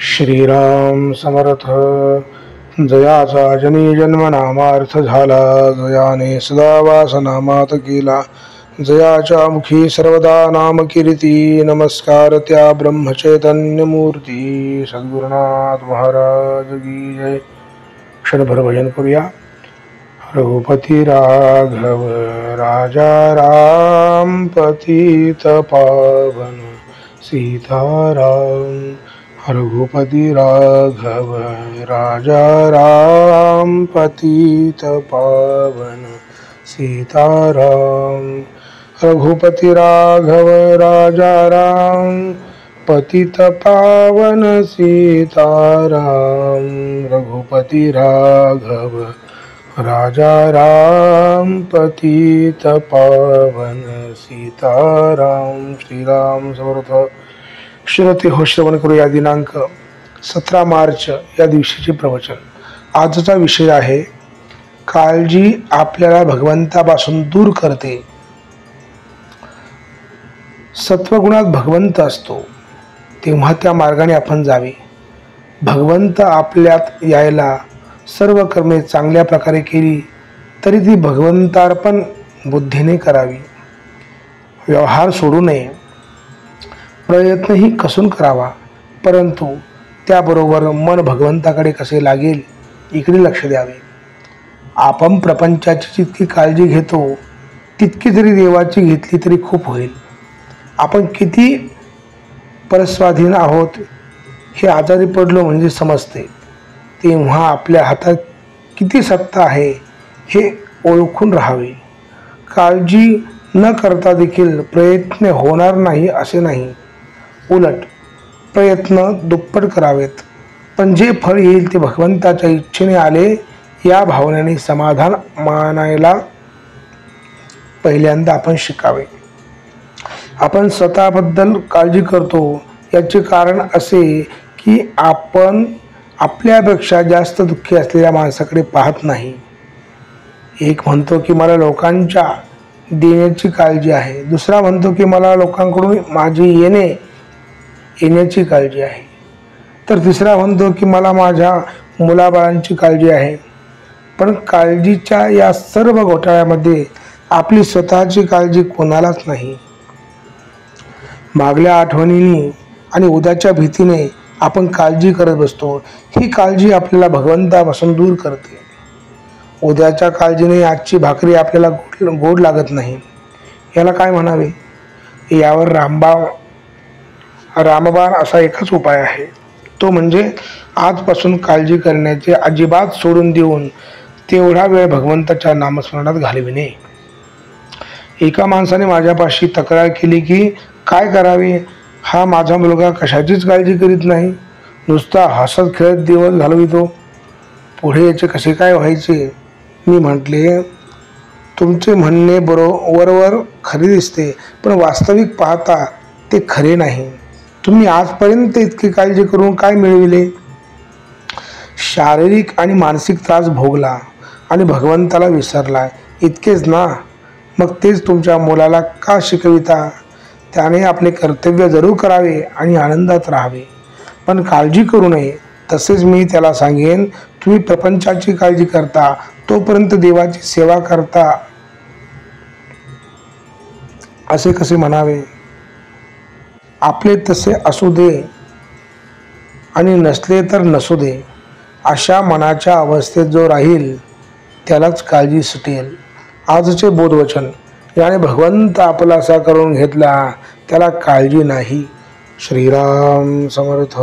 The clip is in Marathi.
श्रीराम समर्थ. जयाचा जनी जन्म नामार्थ झाला, जयाने सदा वासनामात केला. जयाच्या मुखी सर्वदा नाम कीर्ती, नमस्कार त्या ब्रह्मचैतन्य मूर्ती. सद्गुरुनाथ महाराज की जय. क्षणभर भजन करूया. रघुपती राघव राजा राम, पतित पावन सीताराम. रघुपती राघव राजा राम, पतित पावन सीताराम. रघुपती राघव राजा राम, पतित पावन सीताराम. रघुपती राघव राजा राम, पतित पावन सीताराम. श्रीराम समर्थ. श्रोते हो, श्रवण करूया. दिनांक 17 मार्च या दिवशीचे प्रवचन. आजचा विषय आहे, काळजी आपल्याला भगवंतापासून दूर करते. सत्वगुणात भगवंत असतो, तेव्हा त्या मार्गाने आपण जावे. भगवंत आपल्यात यायला सर्व कर्मे चांगल्या प्रकारे केली तरी ती भगवंतार्पण बुद्धीने करावी. व्यवहार सोडू नये. प्रयत्नही कसून करावा, परंतु त्याबरोबर मन भगवंताकडे कसे लागेल इकडे लक्ष द्यावे. आपण प्रपंचाची जितकी काळजी घेतो तितकी जरी देवाची घेतली तरी खूप होईल. आपण किती परस्वाधीन आहोत हे आजारी पडलो म्हणजे समजते. तेव्हा आपल्या हातात किती सत्ता आहे हे ओळखून राहावे. काळजी न करता देखील प्रयत्न होणार नाही असे नाही, उलट प्रयत्न दुप्पट करावेत. पण जे फळ येईल ते भगवंताच्या इच्छेने आले या भावनेने समाधान मानायला पहिल्यांदा आपण शिकावे. आपण स्वतःबद्दल काळजी करतो याचे कारण असे की आपण आपल्यापेक्षा जास्त दुःखी असलेल्या माणसाकडे पाहत नाही. एक म्हणतो की मला लोकांच्या देण्याची काळजी आहे, दुसरा म्हणतो की मला लोकांकडून माझी येण्याची काळजी आहे, तर तिसरा म्हणतो की मला माझ्या मुलाबाळांची काळजी आहे. पण काळजीच्या या सर्व घोटाळ्यामध्ये आपली स्वतःची काळजी कोणालाच नाही. मागल्या आठवणीने आणि उद्याच्या भीतीने आपण काळजी करत बसतो. ही काळजी आपल्याला भगवंतापासून दूर करते. उद्याच्या काळजीने आजची भाकरी आपल्याला गोड लागत नाही. याला काय म्हणावे? यावर रामबाण असा एकच उपाय आहे, तो म्हणजे आजपासून काळजी करण्याचे अजिबात सोडून देऊन तेवढा वेळ भगवंताच्या नामस्मरणात घालविणे. एका माणसाने माझ्यापाशी तक्रार केली की काय करावे, हा माझा मुलगा कशाचीच काळजी करीत नाही, नुसता हसत खेळत दिवस घालवितो, पुढे याचे कसे काय व्हायचे. मी म्हटले, तुमचे म्हणणे बरोबर खरे दिसते, पण वास्तविक पाहता ते खरे नाही. तुम्ही आजपर्यंत इतकी काळजी करून काय मिळविले? शारीरिक आणि मानसिक त्रास भोगला आणि भगवंताला विसरला, इतकेच ना. मग तेच तुमच्या मुलाला का शिकविता? त्याने आपले कर्तव्य जरूर करावे आणि आनंदात राहावे, पण काळजी करू नये. तसेच मी त्याला सांगेन, तुम्ही प्रपंचाची काळजी करता तोपर्यंत देवाची सेवा करता असे कसे म्हणावे? आपले तसे असू दे आणि नसले तर नसू दे, अशा मनाच्या अवस्थेत जो राहील त्यालाच काळजी सुटेल. आजचे बोधवचन. याने भगवंत आपलासा करून घेतला त्याला काळजी नाही. श्रीराम समर्थ.